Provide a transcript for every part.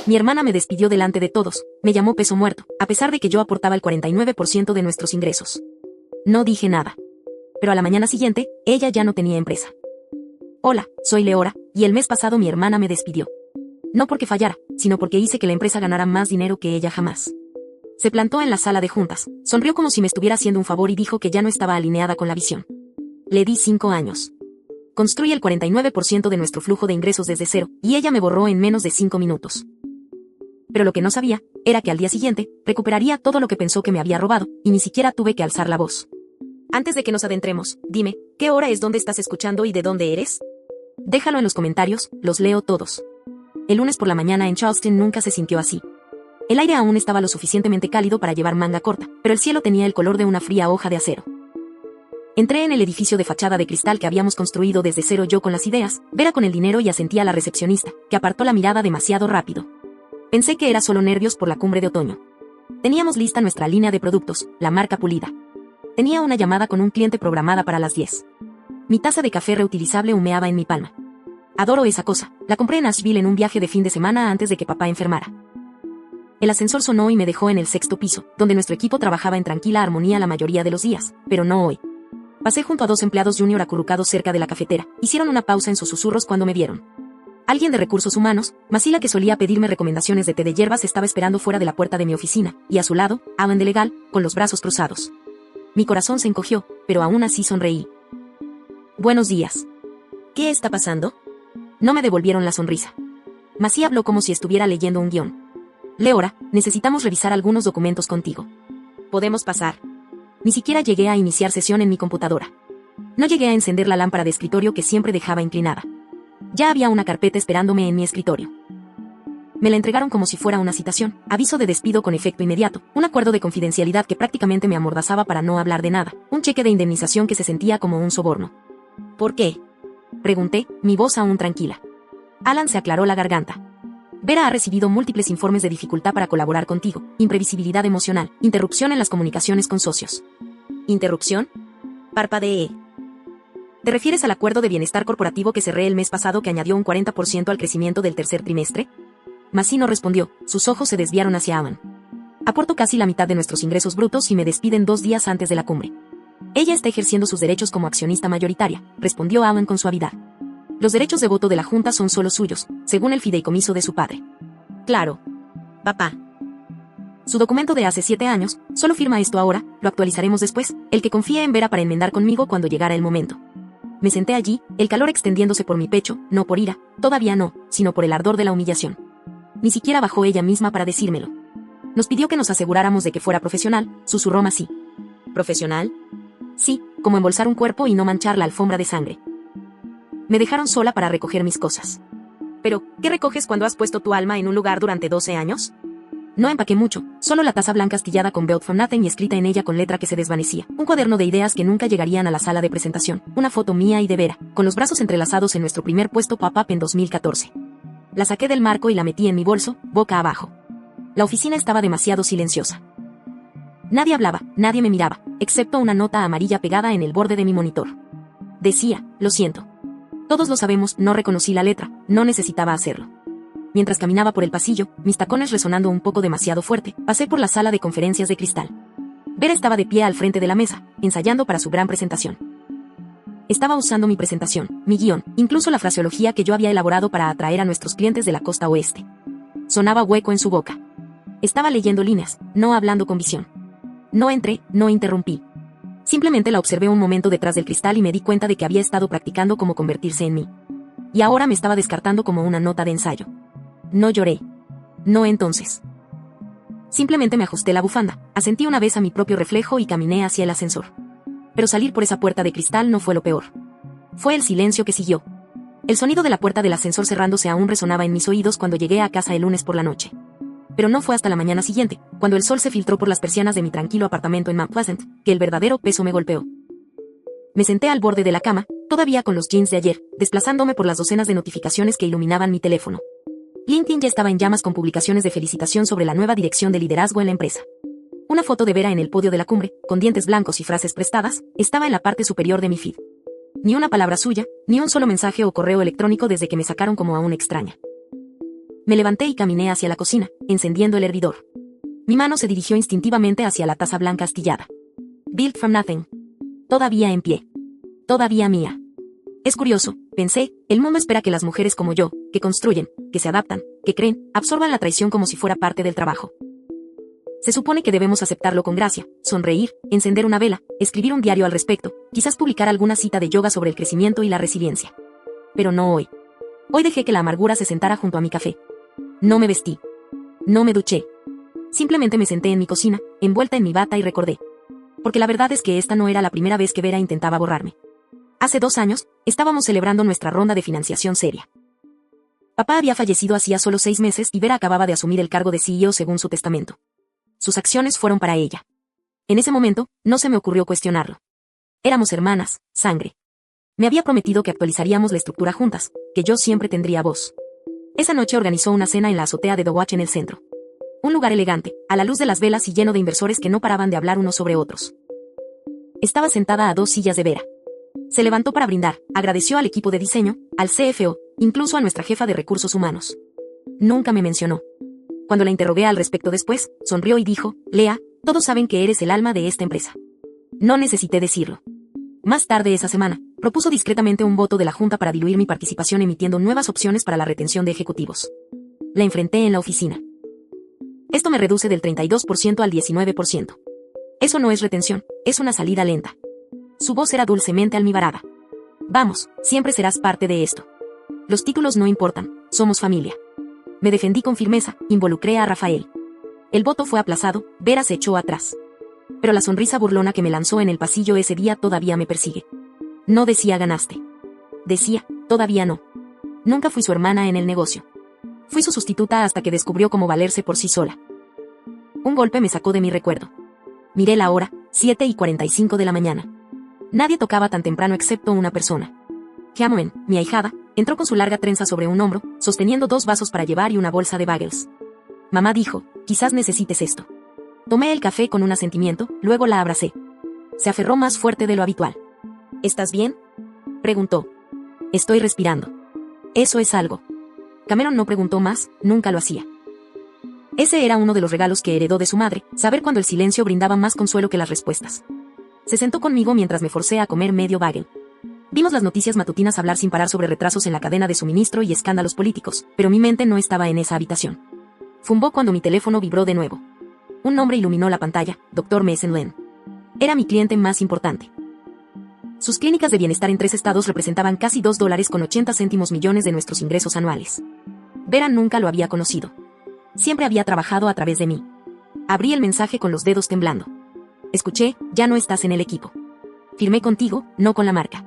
Mi hermana me despidió delante de todos, me llamó peso muerto, a pesar de que yo aportaba el 49% de nuestros ingresos. No dije nada. Pero a la mañana siguiente, ella ya no tenía empresa. Hola, soy Leora, y el mes pasado mi hermana me despidió. No porque fallara, sino porque hice que la empresa ganara más dinero que ella jamás. Se plantó en la sala de juntas, sonrió como si me estuviera haciendo un favor y dijo que ya no estaba alineada con la visión. Le di 5 años. Construye el 49% de nuestro flujo de ingresos desde cero, y ella me borró en menos de 5 minutos. Pero lo que no sabía, era que al día siguiente, recuperaría todo lo que pensó que me había robado, y ni siquiera tuve que alzar la voz. Antes de que nos adentremos, dime, ¿qué hora es donde estás escuchando y de dónde eres? Déjalo en los comentarios, los leo todos. El lunes por la mañana en Charleston nunca se sintió así. El aire aún estaba lo suficientemente cálido para llevar manga corta, pero el cielo tenía el color de una fría hoja de acero. Entré en el edificio de fachada de cristal que habíamos construido desde cero, yo con las ideas, Vera con el dinero y asentí a la recepcionista, que apartó la mirada demasiado rápido. Pensé que era solo nervios por la cumbre de otoño. Teníamos lista nuestra línea de productos, la marca Pulida. Tenía una llamada con un cliente programada para las 10. Mi taza de café reutilizable humeaba en mi palma. Adoro esa cosa, la compré en Asheville en un viaje de fin de semana antes de que papá enfermara. El ascensor sonó y me dejó en el 6º piso, donde nuestro equipo trabajaba en tranquila armonía la mayoría de los días, pero no hoy. Pasé junto a 2 empleados junior acurrucados cerca de la cafetera, hicieron una pausa en sus susurros cuando me vieron. Alguien de recursos humanos, Masila, que solía pedirme recomendaciones de té de hierbas, estaba esperando fuera de la puerta de mi oficina, y a su lado, Alan de legal, con los brazos cruzados. Mi corazón se encogió, pero aún así sonreí. Buenos días. ¿Qué está pasando? No me devolvieron la sonrisa. Masí habló como si estuviera leyendo un guión. Leora, necesitamos revisar algunos documentos contigo. ¿Podemos pasar? Ni siquiera llegué a iniciar sesión en mi computadora. No llegué a encender la lámpara de escritorio que siempre dejaba inclinada. Ya había una carpeta esperándome en mi escritorio. Me la entregaron como si fuera una citación, aviso de despido con efecto inmediato, un acuerdo de confidencialidad que prácticamente me amordazaba para no hablar de nada, un cheque de indemnización que se sentía como un soborno. ¿Por qué? Pregunté, mi voz aún tranquila. Alan se aclaró la garganta. Vera ha recibido múltiples informes de dificultad para colaborar contigo, imprevisibilidad emocional, interrupción en las comunicaciones con socios. ¿Interrupción? Parpadeé. ¿Te refieres al acuerdo de bienestar corporativo que cerré el mes pasado que añadió un 40% al crecimiento del tercer trimestre? Masí no respondió, sus ojos se desviaron hacia Alan. Aporto casi la mitad de nuestros ingresos brutos y me despiden 2 días antes de la cumbre. Ella está ejerciendo sus derechos como accionista mayoritaria, respondió Alan con suavidad. Los derechos de voto de la Junta son solo suyos, según el fideicomiso de su padre. Claro. Papá. Su documento de hace 7 años, solo firma esto ahora, lo actualizaremos después, el que confía en Vera para enmendar conmigo cuando llegara el momento. Me senté allí, el calor extendiéndose por mi pecho, no por ira, todavía no, sino por el ardor de la humillación. Ni siquiera bajó ella misma para decírmelo. Nos pidió que nos aseguráramos de que fuera profesional, susurró Masí. ¿Profesional? Sí, como embolsar un cuerpo y no manchar la alfombra de sangre. Me dejaron sola para recoger mis cosas. ¿Pero qué recoges cuando has puesto tu alma en un lugar durante 12 años? No empaqué mucho, solo la taza blanca astillada con Built for Nothing y escrita en ella con letra que se desvanecía, un cuaderno de ideas que nunca llegarían a la sala de presentación, una foto mía y de Vera, con los brazos entrelazados en nuestro primer puesto pop-up en 2014. La saqué del marco y la metí en mi bolso, boca abajo. La oficina estaba demasiado silenciosa. Nadie hablaba, nadie me miraba, excepto una nota amarilla pegada en el borde de mi monitor. Decía, lo siento. Todos lo sabemos, no reconocí la letra, no necesitaba hacerlo. Mientras caminaba por el pasillo, mis tacones resonando un poco demasiado fuerte, pasé por la sala de conferencias de cristal. Vera estaba de pie al frente de la mesa, ensayando para su gran presentación. Estaba usando mi presentación, mi guión, incluso la fraseología que yo había elaborado para atraer a nuestros clientes de la costa oeste. Sonaba hueco en su boca. Estaba leyendo líneas, no hablando con visión. No entré, no interrumpí. Simplemente la observé un momento detrás del cristal y me di cuenta de que había estado practicando cómo convertirse en mí. Y ahora me estaba descartando como una nota de ensayo. No lloré. No entonces. Simplemente me ajusté la bufanda, asentí una vez a mi propio reflejo y caminé hacia el ascensor. Pero salir por esa puerta de cristal no fue lo peor. Fue el silencio que siguió. El sonido de la puerta del ascensor cerrándose aún resonaba en mis oídos cuando llegué a casa el lunes por la noche. Pero no fue hasta la mañana siguiente, cuando el sol se filtró por las persianas de mi tranquilo apartamento en Mount Pleasant, que el verdadero peso me golpeó. Me senté al borde de la cama, todavía con los jeans de ayer, desplazándome por las docenas de notificaciones que iluminaban mi teléfono. LinkedIn ya estaba en llamas con publicaciones de felicitación sobre la nueva dirección de liderazgo en la empresa. Una foto de Vera en el podio de la cumbre, con dientes blancos y frases prestadas, estaba en la parte superior de mi feed. Ni una palabra suya, ni un solo mensaje o correo electrónico desde que me sacaron como a una extraña. Me levanté y caminé hacia la cocina, encendiendo el hervidor. Mi mano se dirigió instintivamente hacia la taza blanca astillada. Built from nothing. Todavía en pie. Todavía mía. Es curioso, pensé, el mundo espera que las mujeres como yo, que construyen, que se adaptan, que creen, absorban la traición como si fuera parte del trabajo. Se supone que debemos aceptarlo con gracia, sonreír, encender una vela, escribir un diario al respecto, quizás publicar alguna cita de yoga sobre el crecimiento y la resiliencia. Pero no hoy. Hoy dejé que la amargura se sentara junto a mi café. No me vestí. No me duché. Simplemente me senté en mi cocina, envuelta en mi bata y recordé. Porque la verdad es que esta no era la primera vez que Vera intentaba borrarme. Hace 2 años, estábamos celebrando nuestra ronda de financiación seria. Papá había fallecido hacía solo 6 meses y Vera acababa de asumir el cargo de CEO según su testamento. Sus acciones fueron para ella. En ese momento, no se me ocurrió cuestionarlo. Éramos hermanas, sangre. Me había prometido que actualizaríamos la estructura juntas, que yo siempre tendría voz. Esa noche organizó una cena en la azotea de The Watch en el centro. Un lugar elegante, a la luz de las velas y lleno de inversores que no paraban de hablar unos sobre otros. Estaba sentada a 2 sillas de Vera. Se levantó para brindar, agradeció al equipo de diseño, al CFO, incluso a nuestra jefa de recursos humanos. Nunca me mencionó. Cuando la interrogué al respecto después, sonrió y dijo, Lea, todos saben que eres el alma de esta empresa. No necesité decirlo. Más tarde esa semana, propuso discretamente un voto de la Junta para diluir mi participación emitiendo nuevas opciones para la retención de ejecutivos. La enfrenté en la oficina. Esto me reduce del 32% al 19%. Eso no es retención, es una salida lenta. Su voz era dulcemente almibarada. Vamos, siempre serás parte de esto. Los títulos no importan, somos familia. Me defendí con firmeza, involucré a Rafael. El voto fue aplazado, Vera se echó atrás. Pero la sonrisa burlona que me lanzó en el pasillo ese día todavía me persigue. No decía ganaste. Decía, todavía no. Nunca fui su hermana en el negocio. Fui su sustituta hasta que descubrió cómo valerse por sí sola. Un golpe me sacó de mi recuerdo. Miré la hora, 7:45 de la mañana. Nadie tocaba tan temprano excepto una persona. Cameron, mi ahijada, entró con su larga trenza sobre un hombro, sosteniendo 2 vasos para llevar y una bolsa de bagels. Mamá dijo, quizás necesites esto. Tomé el café con un asentimiento, luego la abracé. Se aferró más fuerte de lo habitual. ¿Estás bien?, preguntó. Estoy respirando. Eso es algo. Cameron no preguntó más, nunca lo hacía. Ese era uno de los regalos que heredó de su madre, saber cuando el silencio brindaba más consuelo que las respuestas. Se sentó conmigo mientras me forcé a comer medio bagel. Vimos las noticias matutinas hablar sin parar sobre retrasos en la cadena de suministro y escándalos políticos, pero mi mente no estaba en esa habitación. Zumbó cuando mi teléfono vibró de nuevo. Un nombre iluminó la pantalla, Dr. Mason Len. Era mi cliente más importante. Sus clínicas de bienestar en 3 estados representaban casi $2.80 millones de nuestros ingresos anuales. Vera nunca lo había conocido. Siempre había trabajado a través de mí. Abrí el mensaje con los dedos temblando. Escuché, ya no estás en el equipo. Firmé contigo, no con la marca.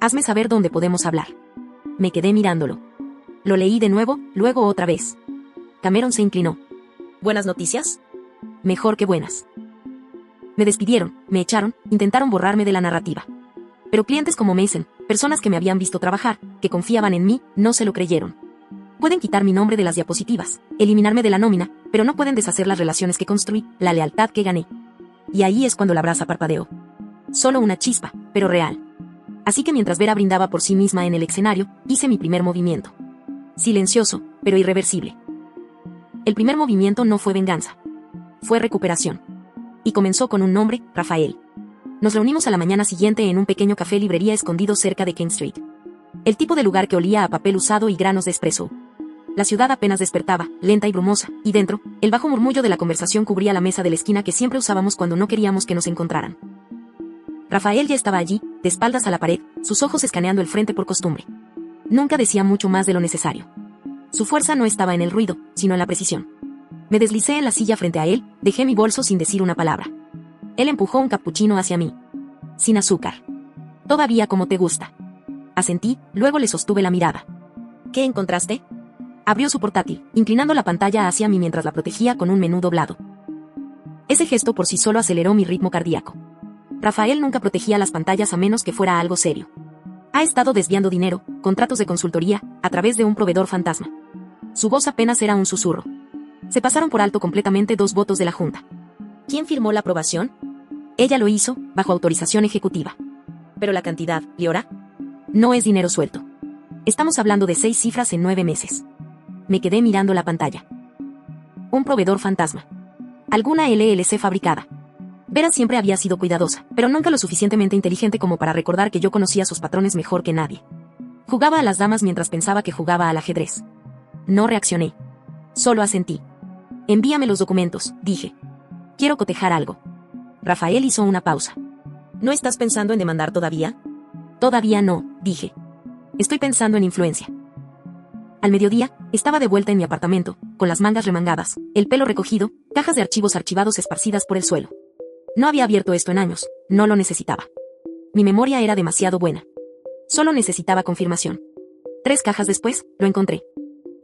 Hazme saber dónde podemos hablar. Me quedé mirándolo. Lo leí de nuevo, luego otra vez. Cameron se inclinó. ¿Buenas noticias? Mejor que buenas. Me despidieron, me echaron, intentaron borrarme de la narrativa. Pero clientes como Mason, personas que me habían visto trabajar, que confiaban en mí, no se lo creyeron. Pueden quitar mi nombre de las diapositivas, eliminarme de la nómina, pero no pueden deshacer las relaciones que construí, la lealtad que gané. Y ahí es cuando la brasa parpadeó. Solo una chispa, pero real. Así que mientras Vera brindaba por sí misma en el escenario, hice mi primer movimiento. Silencioso, pero irreversible. El primer movimiento no fue venganza. Fue recuperación. Y comenzó con un nombre, Rafael. Nos reunimos a la mañana siguiente en un pequeño café librería escondido cerca de King Street. El tipo de lugar que olía a papel usado y granos de espresso. La ciudad apenas despertaba, lenta y brumosa, y dentro, el bajo murmullo de la conversación cubría la mesa de la esquina que siempre usábamos cuando no queríamos que nos encontraran. Rafael ya estaba allí, de espaldas a la pared, sus ojos escaneando el frente por costumbre. Nunca decía mucho más de lo necesario. Su fuerza no estaba en el ruido, sino en la precisión. Me deslicé en la silla frente a él, dejé mi bolso sin decir una palabra. Él empujó un cappuccino hacia mí. Sin azúcar. Todavía como te gusta. Asentí, luego le sostuve la mirada. ¿Qué encontraste? Abrió su portátil, inclinando la pantalla hacia mí mientras la protegía con un menú doblado. Ese gesto por sí solo aceleró mi ritmo cardíaco. Rafael nunca protegía las pantallas a menos que fuera algo serio. Ha estado desviando dinero, contratos de consultoría, a través de un proveedor fantasma. Su voz apenas era un susurro. Se pasaron por alto completamente 2 votos de la Junta. ¿Quién firmó la aprobación? Ella lo hizo, bajo autorización ejecutiva. Pero la cantidad, Liora, no es dinero suelto. Estamos hablando de 6 cifras en 9 meses. Me quedé mirando la pantalla. Un proveedor fantasma. Alguna LLC fabricada. Vera siempre había sido cuidadosa, pero nunca lo suficientemente inteligente como para recordar que yo conocía sus patrones mejor que nadie. Jugaba a las damas mientras pensaba que jugaba al ajedrez. No reaccioné. Solo asentí. Envíame los documentos, dije. Quiero cotejar algo. Rafael hizo una pausa. ¿No estás pensando en demandar todavía? Todavía no, dije. Estoy pensando en influencia. Al mediodía, estaba de vuelta en mi apartamento, con las mangas remangadas, el pelo recogido, cajas de archivos archivados esparcidas por el suelo. No había abierto esto en años, no lo necesitaba. Mi memoria era demasiado buena. Solo necesitaba confirmación. 3 cajas después, lo encontré.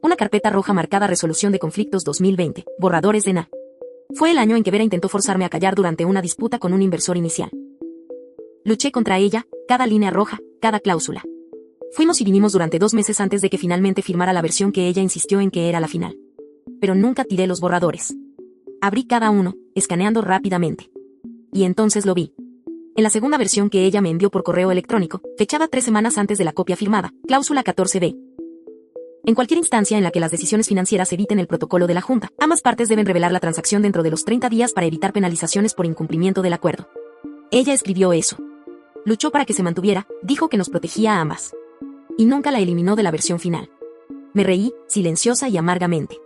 Una carpeta roja marcada Resolución de Conflictos 2020, borradores de NA. Fue el año en que Vera intentó forzarme a callar durante una disputa con un inversor inicial. Luché contra ella, cada línea roja, cada cláusula. Fuimos y vinimos durante 2 meses antes de que finalmente firmara la versión que ella insistió en que era la final. Pero nunca tiré los borradores. Abrí cada uno, escaneando rápidamente. Y entonces lo vi. En la segunda versión que ella me envió por correo electrónico, fechada 3 semanas antes de la copia firmada, cláusula 14b. En cualquier instancia en la que las decisiones financieras eviten el protocolo de la Junta, ambas partes deben revelar la transacción dentro de los 30 días para evitar penalizaciones por incumplimiento del acuerdo. Ella escribió eso. Luchó para que se mantuviera, dijo que nos protegía a ambas. Y nunca la eliminó de la versión final. Me reí, silenciosa y amargamente.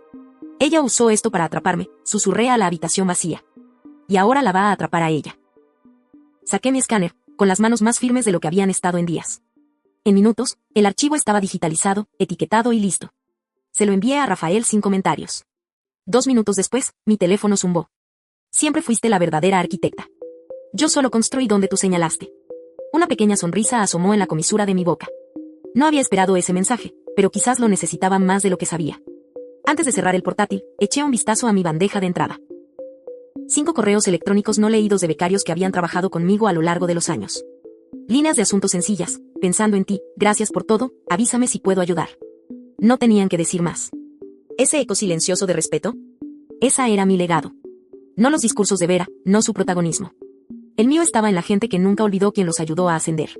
Ella usó esto para atraparme, susurré a la habitación vacía. Y ahora la va a atrapar a ella. Saqué mi escáner, con las manos más firmes de lo que habían estado en días. En minutos, el archivo estaba digitalizado, etiquetado y listo. Se lo envié a Rafael sin comentarios. 2 minutos después, mi teléfono zumbó. Siempre fuiste la verdadera arquitecta. Yo solo construí donde tú señalaste. Una pequeña sonrisa asomó en la comisura de mi boca. No había esperado ese mensaje, pero quizás lo necesitaba más de lo que sabía. Antes de cerrar el portátil, eché un vistazo a mi bandeja de entrada. 5 correos electrónicos no leídos de becarios que habían trabajado conmigo a lo largo de los años. Líneas de asuntos sencillas, pensando en ti, gracias por todo, avísame si puedo ayudar. No tenían que decir más. ¿Ese eco silencioso de respeto? Esa era mi legado. No los discursos de Vera, no su protagonismo. El mío estaba en la gente que nunca olvidó quien los ayudó a ascender.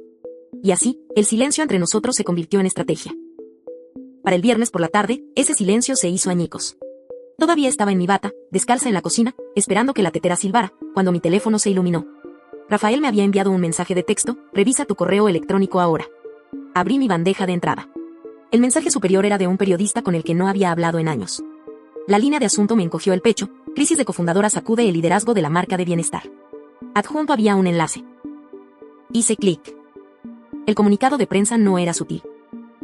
Y así, el silencio entre nosotros se convirtió en estrategia. Para el viernes por la tarde, ese silencio se hizo añicos. Todavía estaba en mi bata, descalza en la cocina, esperando que la tetera silbara, cuando mi teléfono se iluminó. Rafael me había enviado un mensaje de texto, revisa tu correo electrónico ahora. Abrí mi bandeja de entrada. El mensaje superior era de un periodista con el que no había hablado en años. La línea de asunto me encogió el pecho, crisis de cofundadora sacude el liderazgo de la marca de bienestar. Adjunto había un enlace. Hice clic. El comunicado de prensa no era sutil.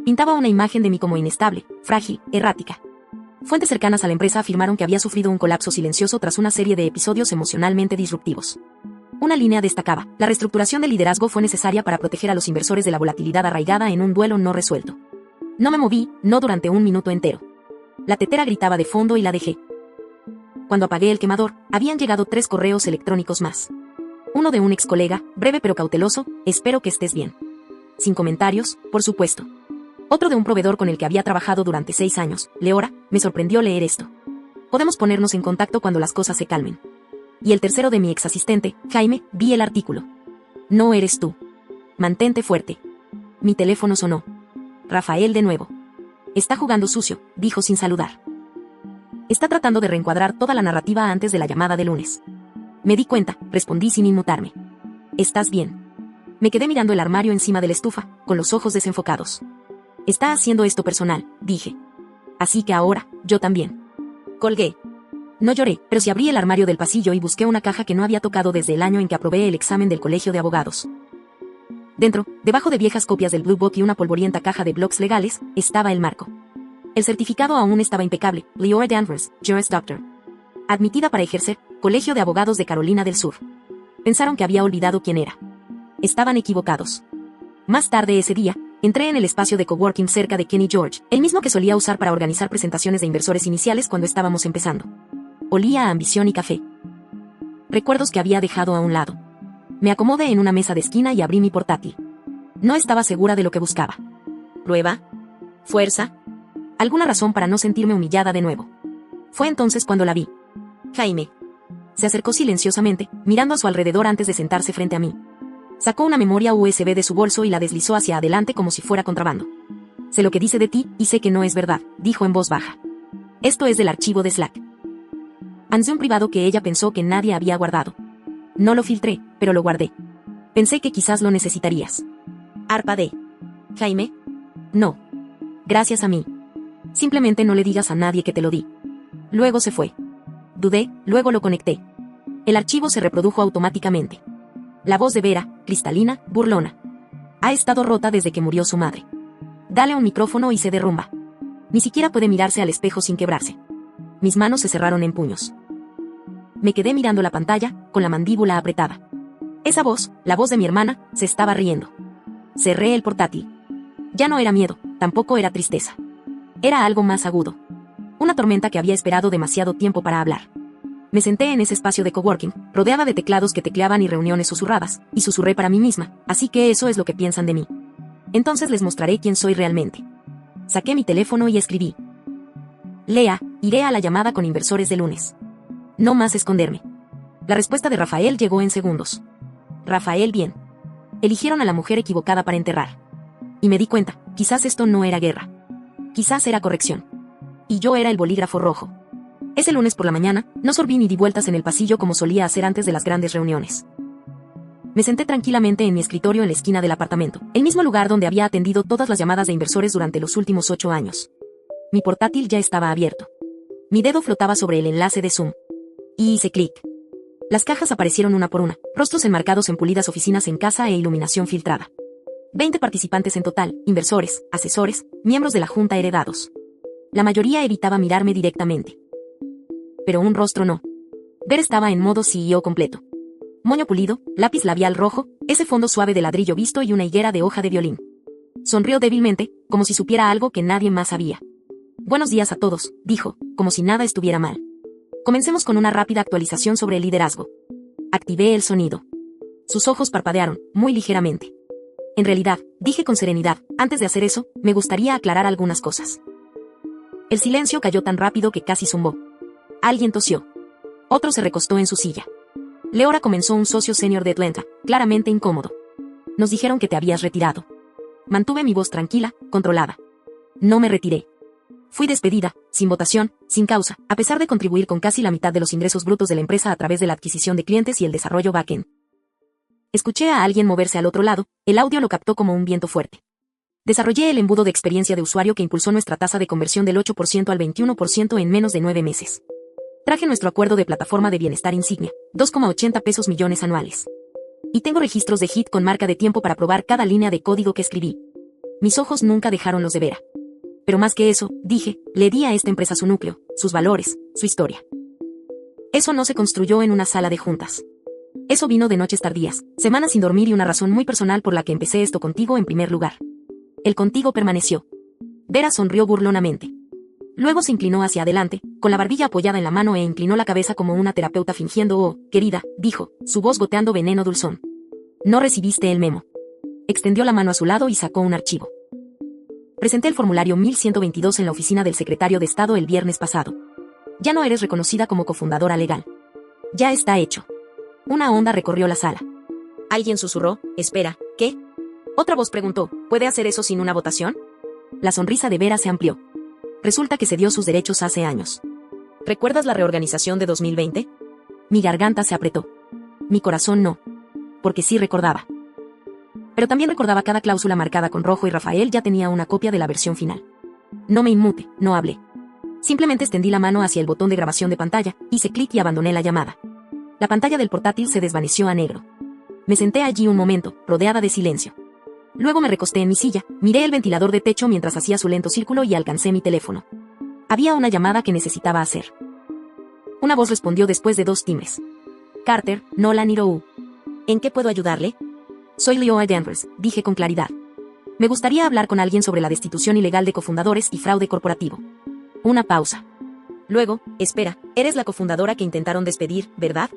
Pintaba una imagen de mí como inestable, frágil, errática. Fuentes cercanas a la empresa afirmaron que había sufrido un colapso silencioso tras una serie de episodios emocionalmente disruptivos. Una línea destacaba: la reestructuración del liderazgo fue necesaria para proteger a los inversores de la volatilidad arraigada en un duelo no resuelto. No me moví, no durante un minuto entero. La tetera gritaba de fondo y la dejé. Cuando apagué el quemador, habían llegado 3 correos electrónicos más. Uno de un ex colega, breve pero cauteloso: espero que estés bien. Sin comentarios, por supuesto. Otro de un proveedor con el que había trabajado durante 6 años, Leora, me sorprendió leer esto. Podemos ponernos en contacto cuando las cosas se calmen. Y el tercero de mi ex asistente, Jaime, vi el artículo. No eres tú. Mantente fuerte. Mi teléfono sonó. Rafael de nuevo. Está jugando sucio, dijo sin saludar. Está tratando de reencuadrar toda la narrativa antes de la llamada de lunes. Me di cuenta, respondí sin inmutarme. ¿Estás bien? Me quedé mirando el armario encima de la estufa, con los ojos desenfocados. Está haciendo esto personal, dije. Así que ahora, yo también. Colgué. No lloré, pero sí abrí el armario del pasillo y busqué una caja que no había tocado desde el año en que aprobé el examen del colegio de abogados. Dentro, debajo de viejas copias del Blue Book y una polvorienta caja de blogs legales, estaba el marco. El certificado aún estaba impecable: Leora Danvers, Juris Doctor. Admitida para ejercer, Colegio de Abogados de Carolina del Sur. Pensaron que había olvidado quién era. Estaban equivocados. Más tarde ese día, entré en el espacio de coworking cerca de Kenny George, el mismo que solía usar para organizar presentaciones de inversores iniciales cuando estábamos empezando. Olía a ambición y café. Recuerdos que había dejado a un lado. Me acomodé en una mesa de esquina y abrí mi portátil. No estaba segura de lo que buscaba. ¿Prueba? ¿Fuerza? ¿Alguna razón para no sentirme humillada de nuevo? Fue entonces cuando la vi. Jaime. Se acercó silenciosamente, mirando a su alrededor antes de sentarse frente a mí. Sacó una memoria USB de su bolso y la deslizó hacia adelante como si fuera contrabando. Sé lo que dice de ti, y sé que no es verdad, dijo en voz baja. Esto es del archivo de Slack. Ansé un privado que ella pensó que nadie había guardado. No lo filtré, pero lo guardé. Pensé que quizás lo necesitarías. Arpa Jaime. No. Gracias a mí. Simplemente no le digas a nadie que te lo di. Luego se fue. Dudé, luego lo conecté. El archivo se reprodujo automáticamente. La voz de Vera, cristalina, burlona. Ha estado rota desde que murió su madre. Dale un micrófono y se derrumba. Ni siquiera puede mirarse al espejo sin quebrarse. Mis manos se cerraron en puños. Me quedé mirando la pantalla, con la mandíbula apretada. Esa voz, la voz de mi hermana, se estaba riendo. Cerré el portátil. Ya no era miedo, tampoco era tristeza. Era algo más agudo. Una tormenta que había esperado demasiado tiempo para hablar. Me senté en ese espacio de coworking, rodeada de teclados que tecleaban y reuniones susurradas, y susurré para mí misma, así que eso es lo que piensan de mí. Entonces les mostraré quién soy realmente. Saqué mi teléfono y escribí. Lea, iré a la llamada con inversores de lunes. No más esconderme. La respuesta de Rafael llegó en segundos. Rafael, bien. Eligieron a la mujer equivocada para enterrar. Y me di cuenta, quizás esto no era guerra. Quizás era corrección. Y yo era el bolígrafo rojo. Ese lunes por la mañana, no sorbí ni di vueltas en el pasillo como solía hacer antes de las grandes reuniones. Me senté tranquilamente en mi escritorio en la esquina del apartamento, el mismo lugar donde había atendido todas las llamadas de inversores durante los últimos 8 años. Mi portátil ya estaba abierto. Mi dedo flotaba sobre el enlace de Zoom. Y hice clic. Las cajas aparecieron una por una, rostros enmarcados en pulidas oficinas en casa e iluminación filtrada. 20 participantes en total, inversores, asesores, miembros de la junta heredados. La mayoría evitaba mirarme directamente. Pero un rostro no. Ver estaba en modo CEO completo. Moño pulido, lápiz labial rojo, ese fondo suave de ladrillo visto y una higuera de hoja de violín. Sonrió débilmente, como si supiera algo que nadie más sabía. Buenos días a todos, dijo, como si nada estuviera mal. Comencemos con una rápida actualización sobre el liderazgo. Activé el sonido. Sus ojos parpadearon, muy ligeramente. En realidad, dije con serenidad, antes de hacer eso, me gustaría aclarar algunas cosas. El silencio cayó tan rápido que casi zumbó. Alguien tosió. Otro se recostó en su silla. Leora comenzó un socio senior de Atlanta, claramente incómodo. Nos dijeron que te habías retirado. Mantuve mi voz tranquila, controlada. No me retiré. Fui despedida, sin votación, sin causa, a pesar de contribuir con casi la mitad de los ingresos brutos de la empresa a través de la adquisición de clientes y el desarrollo backend. Escuché a alguien moverse al otro lado, el audio lo captó como un viento fuerte. Desarrollé el embudo de experiencia de usuario que impulsó nuestra tasa de conversión del 8% al 21% en menos de 9 meses. Traje nuestro acuerdo de plataforma de bienestar insignia, 2,80 pesos millones anuales. Y tengo registros de Hit con marca de tiempo para probar cada línea de código que escribí. Mis ojos nunca dejaron los de Vera. Pero más que eso, dije, le di a esta empresa su núcleo, sus valores, su historia. Eso no se construyó en una sala de juntas. Eso vino de noches tardías, semanas sin dormir y una razón muy personal por la que empecé esto contigo en primer lugar. El contigo permaneció. Vera sonrió burlonamente. Luego se inclinó hacia adelante, con la barbilla apoyada en la mano e inclinó la cabeza como una terapeuta fingiendo, oh, querida, dijo, su voz goteando veneno dulzón. No recibiste el memo. Extendió la mano a su lado y sacó un archivo. Presenté el formulario 1122 en la oficina del secretario de Estado el viernes pasado. Ya no eres reconocida como cofundadora legal. Ya está hecho. Una onda recorrió la sala. Alguien susurró, espera, ¿qué? Otra voz preguntó, ¿puede hacer eso sin una votación? La sonrisa de Vera se amplió. Resulta que cedió sus derechos hace años. ¿Recuerdas la reorganización de 2020? Mi garganta se apretó. Mi corazón no. Porque sí recordaba. Pero también recordaba cada cláusula marcada con rojo y Rafael ya tenía una copia de la versión final. No me inmuté, no hablé. Simplemente extendí la mano hacia el botón de grabación de pantalla, hice clic y abandoné la llamada. La pantalla del portátil se desvaneció a negro. Me senté allí un momento, rodeada de silencio. Luego me recosté en mi silla, miré el ventilador de techo mientras hacía su lento círculo y alcancé mi teléfono. Había una llamada que necesitaba hacer. Una voz respondió después de 2 timbres. Carter, Nolan Hirou. ¿En qué puedo ayudarle? Soy Leora Danvers, dije con claridad. Me gustaría hablar con alguien sobre la destitución ilegal de cofundadores y fraude corporativo. Una pausa. Luego, espera, eres la cofundadora que intentaron despedir, ¿verdad?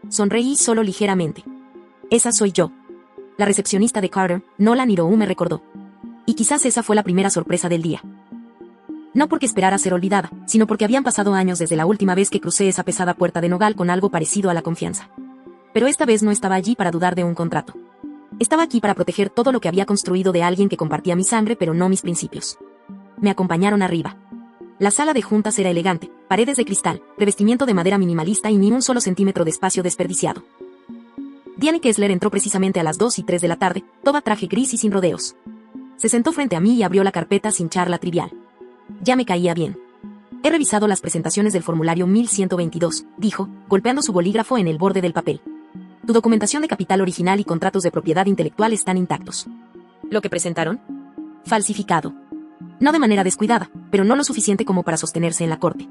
Sonreí solo ligeramente. Esa soy yo. La recepcionista de Carter, Nolan Hirou, me recordó. Y quizás esa fue la primera sorpresa del día. No porque esperara ser olvidada, sino porque habían pasado años desde la última vez que crucé esa pesada puerta de nogal con algo parecido a la confianza. Pero esta vez no estaba allí para dudar de un contrato. Estaba aquí para proteger todo lo que había construido de alguien que compartía mi sangre pero no mis principios. Me acompañaron arriba. La sala de juntas era elegante, paredes de cristal, revestimiento de madera minimalista y ni un solo centímetro de espacio desperdiciado. Diane Kessler entró precisamente a las 2 y 3 de la tarde, toda traje gris y sin rodeos. Se sentó frente a mí y abrió la carpeta sin charla trivial. Ya me caía bien. He revisado las presentaciones del formulario 1122, dijo, golpeando su bolígrafo en el borde del papel. Tu documentación de capital original y contratos de propiedad intelectual están intactos. ¿Lo que presentaron? Falsificado. No de manera descuidada, pero no lo suficiente como para sostenerse en la corte.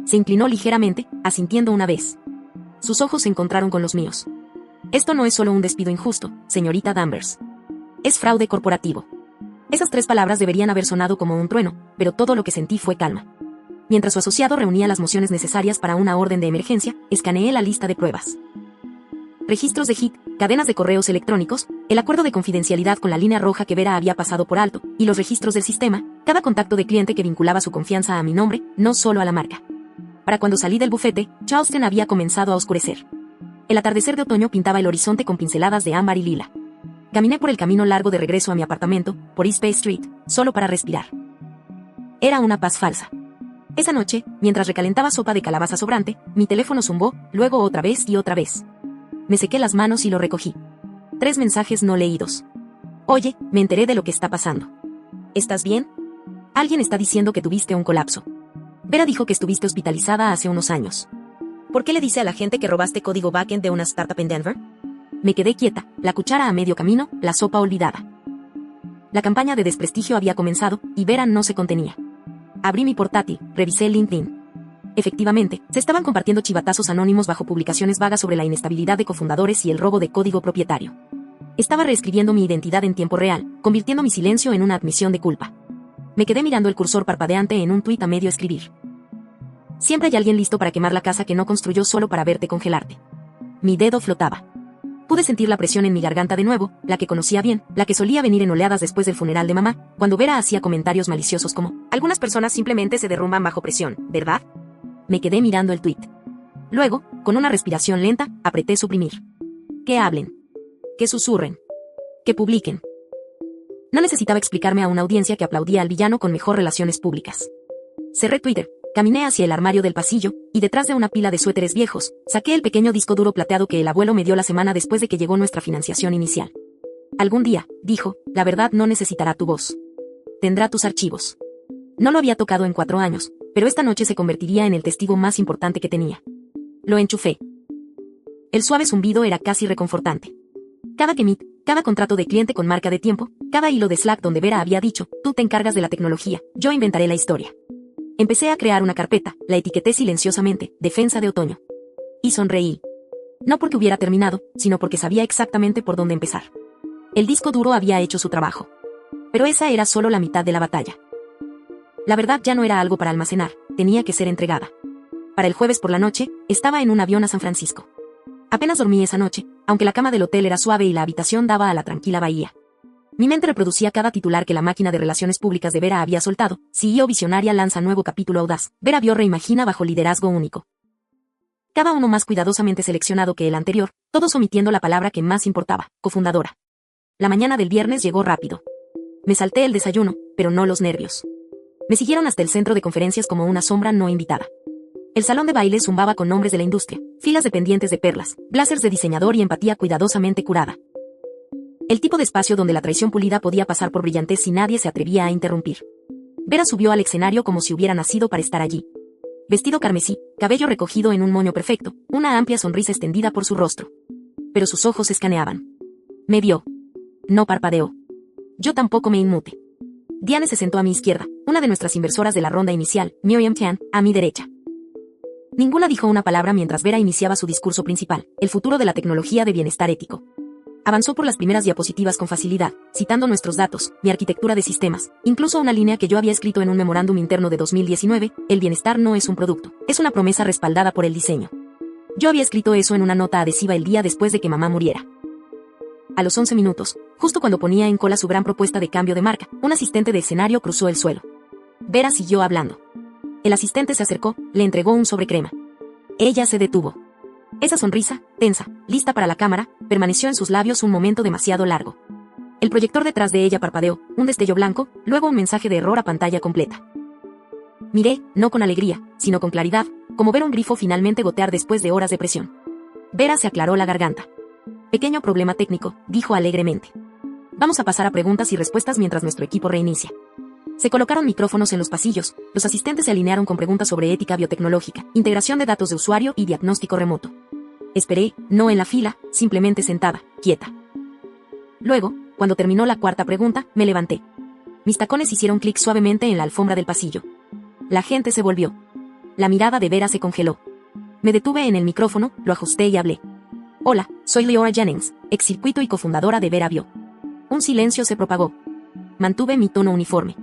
Se inclinó ligeramente, asintiendo una vez. Sus ojos se encontraron con los míos. Esto no es solo un despido injusto, señorita Danvers. Es fraude corporativo. Esas 3 palabras deberían haber sonado como un trueno, pero todo lo que sentí fue calma. Mientras su asociado reunía las mociones necesarias para una orden de emergencia, escaneé la lista de pruebas. Registros de HIT, cadenas de correos electrónicos, el acuerdo de confidencialidad con la línea roja que Vera había pasado por alto, y los registros del sistema, cada contacto de cliente que vinculaba su confianza a mi nombre, no solo a la marca. Para cuando salí del bufete, Charleston había comenzado a oscurecer. El atardecer de otoño pintaba el horizonte con pinceladas de ámbar y lila. Caminé por el camino largo de regreso a mi apartamento, por East Bay Street, solo para respirar. Era una paz falsa. Esa noche, mientras recalentaba sopa de calabaza sobrante, mi teléfono zumbó, luego otra vez y otra vez. Me sequé las manos y lo recogí. 3 mensajes no leídos. Oye, me enteré de lo que está pasando. ¿Estás bien? Alguien está diciendo que tuviste un colapso. Vera dijo que estuviste hospitalizada hace unos años. ¿Por qué le dice a la gente que robaste código backend de una startup en Denver? Me quedé quieta, la cuchara a medio camino, la sopa olvidada. La campaña de desprestigio había comenzado, y Vera no se contenía. Abrí mi portátil, revisé LinkedIn. Efectivamente, se estaban compartiendo chivatazos anónimos bajo publicaciones vagas sobre la inestabilidad de cofundadores y el robo de código propietario. Estaba reescribiendo mi identidad en tiempo real, convirtiendo mi silencio en una admisión de culpa. Me quedé mirando el cursor parpadeante en un tuit a medio escribir. Siempre hay alguien listo para quemar la casa que no construyó solo para verte congelarte. Mi dedo flotaba. Pude sentir la presión en mi garganta de nuevo, la que conocía bien, la que solía venir en oleadas después del funeral de mamá, cuando Vera hacía comentarios maliciosos como, algunas personas simplemente se derrumban bajo presión, ¿verdad? Me quedé mirando el tuit. Luego, con una respiración lenta, apreté suprimir. Que hablen. Que susurren. Que publiquen. No necesitaba explicarme a una audiencia que aplaudía al villano con mejor relaciones públicas. Cerré Twitter, caminé hacia el armario del pasillo, y detrás de una pila de suéteres viejos, saqué el pequeño disco duro plateado que el abuelo me dio la semana después de que llegó nuestra financiación inicial. Algún día, dijo, la verdad no necesitará tu voz. Tendrá tus archivos. No lo había tocado en 4 años, pero esta noche se convertiría en el testigo más importante que tenía. Lo enchufé. El suave zumbido era casi reconfortante. Cada commit, cada contrato de cliente con marca de tiempo, cada hilo de Slack donde Vera había dicho, tú te encargas de la tecnología, yo inventaré la historia. Empecé a crear una carpeta, la etiqueté silenciosamente, Defensa de Otoño. Y sonreí. No porque hubiera terminado, sino porque sabía exactamente por dónde empezar. El disco duro había hecho su trabajo. Pero esa era solo la mitad de la batalla. La verdad ya no era algo para almacenar, tenía que ser entregada. Para el jueves por la noche, estaba en un avión a San Francisco. Apenas dormí esa noche, aunque la cama del hotel era suave y la habitación daba a la tranquila bahía. Mi mente reproducía cada titular que la máquina de relaciones públicas de Vera había soltado. CEO visionaria lanza nuevo capítulo audaz. Vera vio reimagina bajo liderazgo único. Cada uno más cuidadosamente seleccionado que el anterior, todos omitiendo la palabra que más importaba, cofundadora. La mañana del viernes llegó rápido. Me salté el desayuno, pero no los nervios. Me siguieron hasta el centro de conferencias como una sombra no invitada. El salón de baile zumbaba con nombres de la industria, filas de pendientes de perlas, blazers de diseñador y empatía cuidadosamente curada. El tipo de espacio donde la traición pulida podía pasar por brillantez si nadie se atrevía a interrumpir. Vera subió al escenario como si hubiera nacido para estar allí. Vestido carmesí, cabello recogido en un moño perfecto, una amplia sonrisa extendida por su rostro. Pero sus ojos escaneaban. Me vio. No parpadeó. Yo tampoco me inmuté. Diane se sentó a mi izquierda, una de nuestras inversoras de la ronda inicial, Miriam Tan, a mi derecha. Ninguna dijo una palabra mientras Vera iniciaba su discurso principal, el futuro de la tecnología de bienestar ético. Avanzó por las primeras diapositivas con facilidad, citando nuestros datos, mi arquitectura de sistemas, incluso una línea que yo había escrito en un memorándum interno de 2019, el bienestar no es un producto, es una promesa respaldada por el diseño. Yo había escrito eso en una nota adhesiva el día después de que mamá muriera. A los 11 minutos, justo cuando ponía en cola su gran propuesta de cambio de marca, un asistente de escenario cruzó el suelo. Vera siguió hablando. El asistente se acercó, le entregó un sobre crema. Ella se detuvo. Esa sonrisa, tensa, lista para la cámara, permaneció en sus labios un momento demasiado largo. El proyector detrás de ella parpadeó, un destello blanco, luego un mensaje de error a pantalla completa. Miré, no con alegría, sino con claridad, como ver un grifo finalmente gotear después de horas de presión. Vera se aclaró la garganta. Pequeño problema técnico, dijo alegremente. Vamos a pasar a preguntas y respuestas mientras nuestro equipo reinicia. Se colocaron micrófonos en los pasillos, los asistentes se alinearon con preguntas sobre ética biotecnológica, integración de datos de usuario y diagnóstico remoto. Esperé, no en la fila, simplemente sentada, quieta. Luego, cuando terminó la cuarta pregunta, me levanté. Mis tacones hicieron clic suavemente en la alfombra del pasillo. La gente se volvió. La mirada de Vera se congeló. Me detuve en el micrófono, lo ajusté y hablé. Hola, soy Leora Jennings, ex circuito y cofundadora de Vera Bio. Un silencio se propagó. Mantuve mi tono uniforme.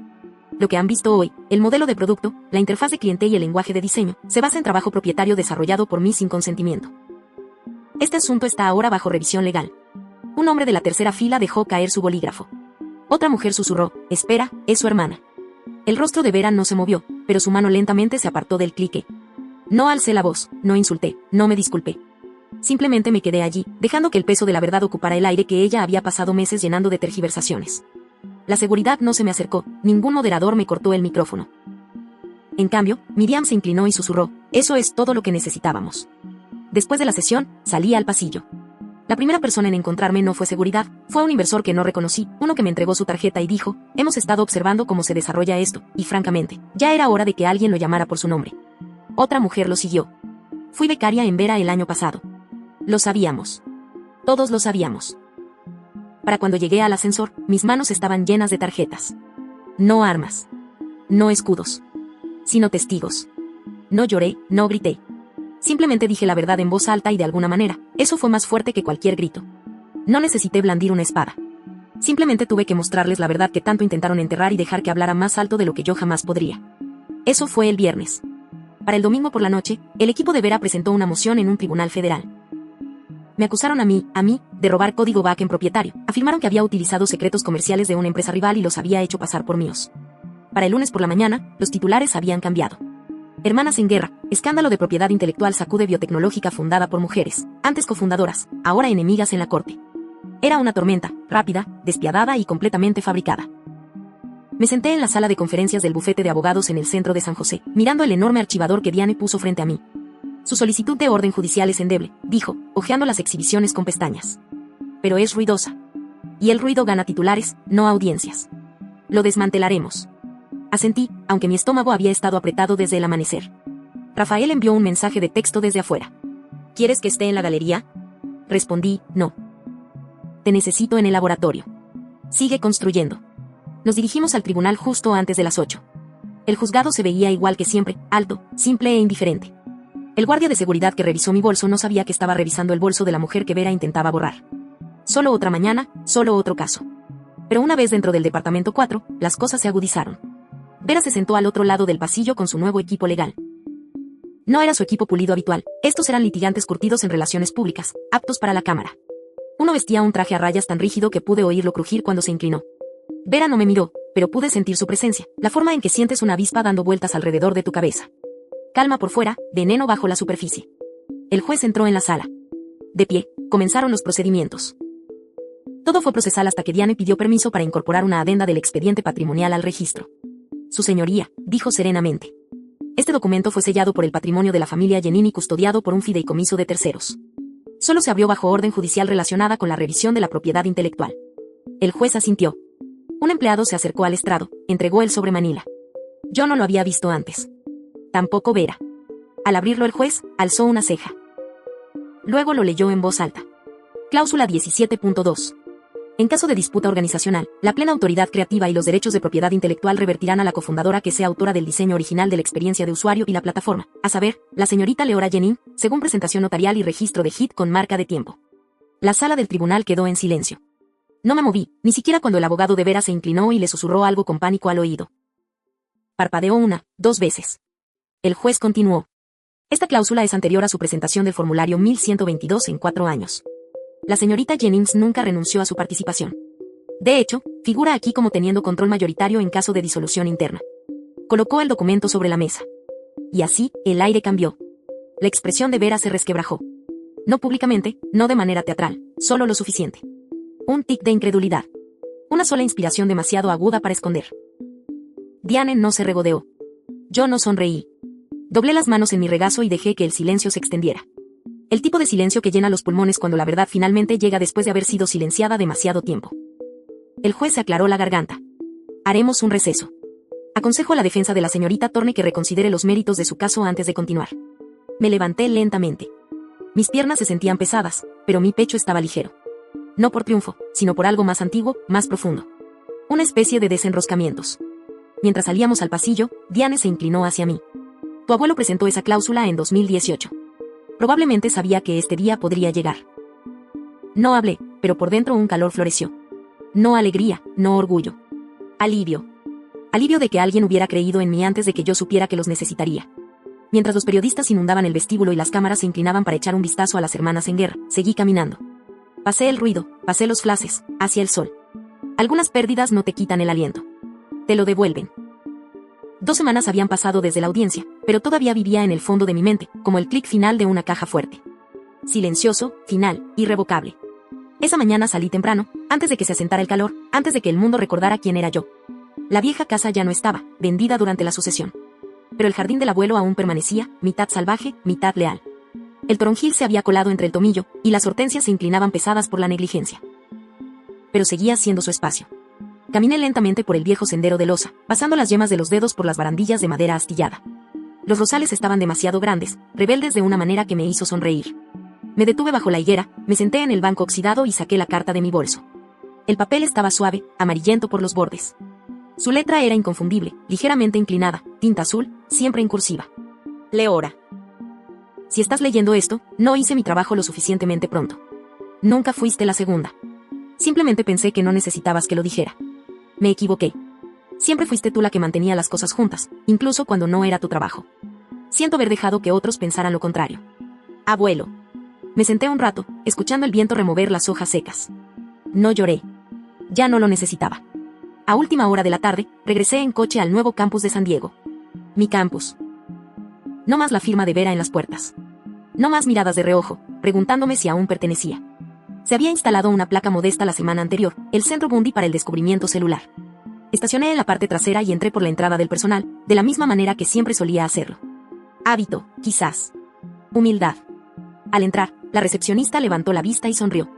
Lo que han visto hoy, el modelo de producto, la interfaz de cliente y el lenguaje de diseño, se basa en trabajo propietario desarrollado por mí sin consentimiento. Este asunto está ahora bajo revisión legal. Un hombre de la tercera fila dejó caer su bolígrafo. Otra mujer susurró, espera, es su hermana. El rostro de Vera no se movió, pero su mano lentamente se apartó del clique. No alcé la voz, no insulté, no me disculpé. Simplemente me quedé allí, dejando que el peso de la verdad ocupara el aire que ella había pasado meses llenando de tergiversaciones. La seguridad no se me acercó, ningún moderador me cortó el micrófono. En cambio, Miriam se inclinó y susurró, eso es todo lo que necesitábamos. Después de la sesión, salí al pasillo. La primera persona en encontrarme no fue seguridad, fue un inversor que no reconocí, uno que me entregó su tarjeta y dijo, hemos estado observando cómo se desarrolla esto, y francamente, ya era hora de que alguien lo llamara por su nombre. Otra mujer lo siguió. Fui becaria en Vera el año pasado. Lo sabíamos. Todos lo sabíamos. Para cuando llegué al ascensor, mis manos estaban llenas de tarjetas. No armas. No escudos. Sino testigos. No lloré, no grité. Simplemente dije la verdad en voz alta y de alguna manera, eso fue más fuerte que cualquier grito. No necesité blandir una espada. Simplemente tuve que mostrarles la verdad que tanto intentaron enterrar y dejar que hablara más alto de lo que yo jamás podría. Eso fue el viernes. Para el domingo por la noche, el equipo de Vera presentó una moción en un tribunal federal. Me acusaron a mí, de robar código backend propietario. Afirmaron que había utilizado secretos comerciales de una empresa rival y los había hecho pasar por míos. Para el lunes por la mañana, los titulares habían cambiado. Hermanas en guerra, escándalo de propiedad intelectual sacude biotecnológica fundada por mujeres, antes cofundadoras, ahora enemigas en la corte. Era una tormenta, rápida, despiadada y completamente fabricada. Me senté en la sala de conferencias del bufete de abogados en el centro de San José, mirando el enorme archivador que Diane puso frente a mí. Su solicitud de orden judicial es endeble, dijo, hojeando las exhibiciones con pestañas. Pero es ruidosa. Y el ruido gana titulares, no audiencias. Lo desmantelaremos. Asentí, aunque mi estómago había estado apretado desde el amanecer. Rafael envió un mensaje de texto desde afuera. ¿Quieres que esté en la galería? Respondí, no. Te necesito en el laboratorio. Sigue construyendo. Nos dirigimos al tribunal justo antes de las 8. El juzgado se veía igual que siempre, alto, simple e indiferente. El guardia de seguridad que revisó mi bolso no sabía que estaba revisando el bolso de la mujer que Vera intentaba borrar. Solo otra mañana, solo otro caso. Pero una vez dentro del departamento 4, las cosas se agudizaron. Vera se sentó al otro lado del pasillo con su nuevo equipo legal. No era su equipo pulido habitual, estos eran litigantes curtidos en relaciones públicas, aptos para la cámara. Uno vestía un traje a rayas tan rígido que pude oírlo crujir cuando se inclinó. Vera no me miró, pero pude sentir su presencia, la forma en que sientes una avispa dando vueltas alrededor de tu cabeza. Calma por fuera, veneno bajo la superficie. El juez entró en la sala. De pie, comenzaron los procedimientos. Todo fue procesal hasta que Diane pidió permiso para incorporar una adenda del expediente patrimonial al registro. Su señoría, dijo serenamente. Este documento fue sellado por el patrimonio de la familia Giannini y custodiado por un fideicomiso de terceros. Solo se abrió bajo orden judicial relacionada con la revisión de la propiedad intelectual. El juez asintió. Un empleado se acercó al estrado, entregó el sobre Manila. Yo no lo había visto antes. Tampoco Vera. Al abrirlo el juez, alzó una ceja. Luego lo leyó en voz alta. Cláusula 17.2. En caso de disputa organizacional, la plena autoridad creativa y los derechos de propiedad intelectual revertirán a la cofundadora que sea autora del diseño original de la experiencia de usuario y la plataforma, a saber, la señorita Leora Jennings, según presentación notarial y registro de HIT con marca de tiempo. La sala del tribunal quedó en silencio. No me moví, ni siquiera cuando el abogado de Vera se inclinó y le susurró algo con pánico al oído. Parpadeó una, 2 veces. El juez continuó. Esta cláusula es anterior a su presentación del formulario 1122 en 4 años. La señorita Jennings nunca renunció a su participación. De hecho, figura aquí como teniendo control mayoritario en caso de disolución interna. Colocó el documento sobre la mesa. Y así, el aire cambió. La expresión de Vera se resquebrajó. No públicamente, no de manera teatral, solo lo suficiente. Un tic de incredulidad. Una sola inspiración demasiado aguda para esconder. Diane no se regodeó. Yo no sonreí. Doblé las manos en mi regazo y dejé que el silencio se extendiera. El tipo de silencio que llena los pulmones cuando la verdad finalmente llega después de haber sido silenciada demasiado tiempo. El juez se aclaró la garganta. Haremos un receso. Aconsejo a la defensa de la señorita Thorne que reconsidere los méritos de su caso antes de continuar. Me levanté lentamente. Mis piernas se sentían pesadas, pero mi pecho estaba ligero. No por triunfo, sino por algo más antiguo, más profundo. Una especie de desenroscamientos. Mientras salíamos al pasillo, Diane se inclinó hacia mí. Tu abuelo presentó esa cláusula en 2018. Probablemente sabía que este día podría llegar. No hablé, pero por dentro un calor floreció. No alegría, no orgullo. Alivio. Alivio de que alguien hubiera creído en mí antes de que yo supiera que los necesitaría. Mientras los periodistas inundaban el vestíbulo y las cámaras se inclinaban para echar un vistazo a las hermanas en guerra, seguí caminando. Pasé el ruido, pasé los flashes, hacia el sol. Algunas pérdidas no te quitan el aliento. Te lo devuelven. 2 semanas habían pasado desde la audiencia, pero todavía vivía en el fondo de mi mente, como el clic final de una caja fuerte. Silencioso, final, irrevocable. Esa mañana salí temprano, antes de que se asentara el calor, antes de que el mundo recordara quién era yo. La vieja casa ya no estaba, vendida durante la sucesión. Pero el jardín del abuelo aún permanecía, mitad salvaje, mitad leal. El toronjil se había colado entre el tomillo, y las hortensias se inclinaban pesadas por la negligencia. Pero seguía siendo su espacio. Caminé lentamente por el viejo sendero de losa, pasando las yemas de los dedos por las barandillas de madera astillada. Los rosales estaban demasiado grandes, rebeldes de una manera que me hizo sonreír. Me detuve bajo la higuera, me senté en el banco oxidado y saqué la carta de mi bolso. El papel estaba suave, amarillento por los bordes. Su letra era inconfundible, ligeramente inclinada, tinta azul, siempre en cursiva. Leora. Si estás leyendo esto, no hice mi trabajo lo suficientemente pronto. Nunca fuiste la segunda. Simplemente pensé que no necesitabas que lo dijera. Me equivoqué. Siempre fuiste tú la que mantenía las cosas juntas, incluso cuando no era tu trabajo. Siento haber dejado que otros pensaran lo contrario. Abuelo. Me senté un rato, escuchando el viento remover las hojas secas. No lloré. Ya no lo necesitaba. A última hora de la tarde, regresé en coche al nuevo campus de San Diego. Mi campus. No más la firma de Vera en las puertas. No más miradas de reojo, preguntándome si aún pertenecía. Se había instalado una placa modesta la semana anterior, el Centro Bundy para el Descubrimiento Celular. Estacioné en la parte trasera y entré por la entrada del personal, de la misma manera que siempre solía hacerlo. Hábito, quizás. Humildad. Al entrar, la recepcionista levantó la vista y sonrió.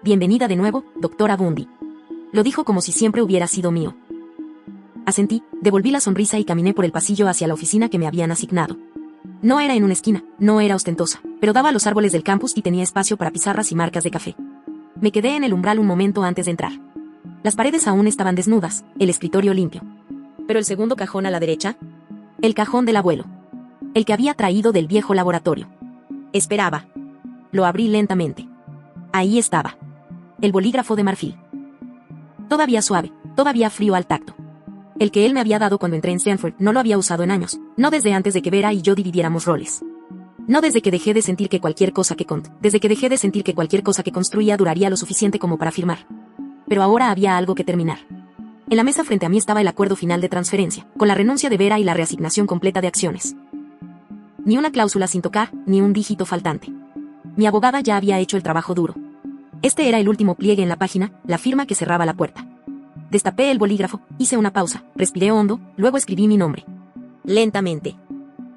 Bienvenida de nuevo, doctora Bundy. Lo dijo como si siempre hubiera sido mío. Asentí, devolví la sonrisa y caminé por el pasillo hacia la oficina que me habían asignado. No era en una esquina, no era ostentosa, pero daba a los árboles del campus y tenía espacio para pizarras y marcas de café. Me quedé en el umbral un momento antes de entrar. Las paredes aún estaban desnudas, el escritorio limpio. Pero el segundo cajón a la derecha, el cajón del abuelo. El que había traído del viejo laboratorio. Esperaba. Lo abrí lentamente. Ahí estaba. El bolígrafo de marfil. Todavía suave, todavía frío al tacto. El que él me había dado cuando entré en Stanford no lo había usado en años, no desde antes de que Vera y yo dividiéramos roles. No desde que dejé de sentir que cualquier cosa que desde que dejé de sentir que cualquier cosa que construía duraría lo suficiente como para firmar. Pero ahora había algo que terminar. En la mesa frente a mí estaba el acuerdo final de transferencia, con la renuncia de Vera y la reasignación completa de acciones. Ni una cláusula sin tocar, ni un dígito faltante. Mi abogada ya había hecho el trabajo duro. Este era el último pliegue en la página, la firma que cerraba la puerta. Destapé el bolígrafo, hice una pausa, respiré hondo, luego escribí mi nombre. Lentamente.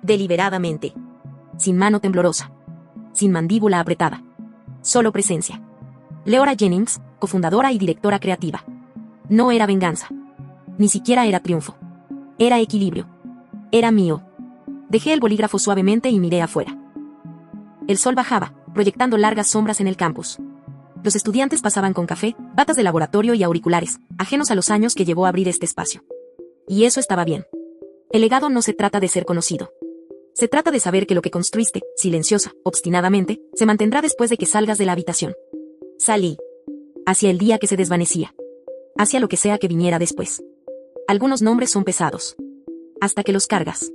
Deliberadamente. Sin mano temblorosa. Sin mandíbula apretada. Solo presencia. Leora Jennings, cofundadora y directora creativa. No era venganza. Ni siquiera era triunfo. Era equilibrio. Era mío. Dejé el bolígrafo suavemente y miré afuera. El sol bajaba, proyectando largas sombras en el campus. Los estudiantes pasaban con café, batas de laboratorio y auriculares, ajenos a los años que llevó a abrir este espacio. Y eso estaba bien. El legado no se trata de ser conocido. Se trata de saber que lo que construiste, silenciosa, obstinadamente, se mantendrá después de que salgas de la habitación. Salí. Hacia el día que se desvanecía. Hacia lo que sea que viniera después. Algunos nombres son pesados. Hasta que los cargas.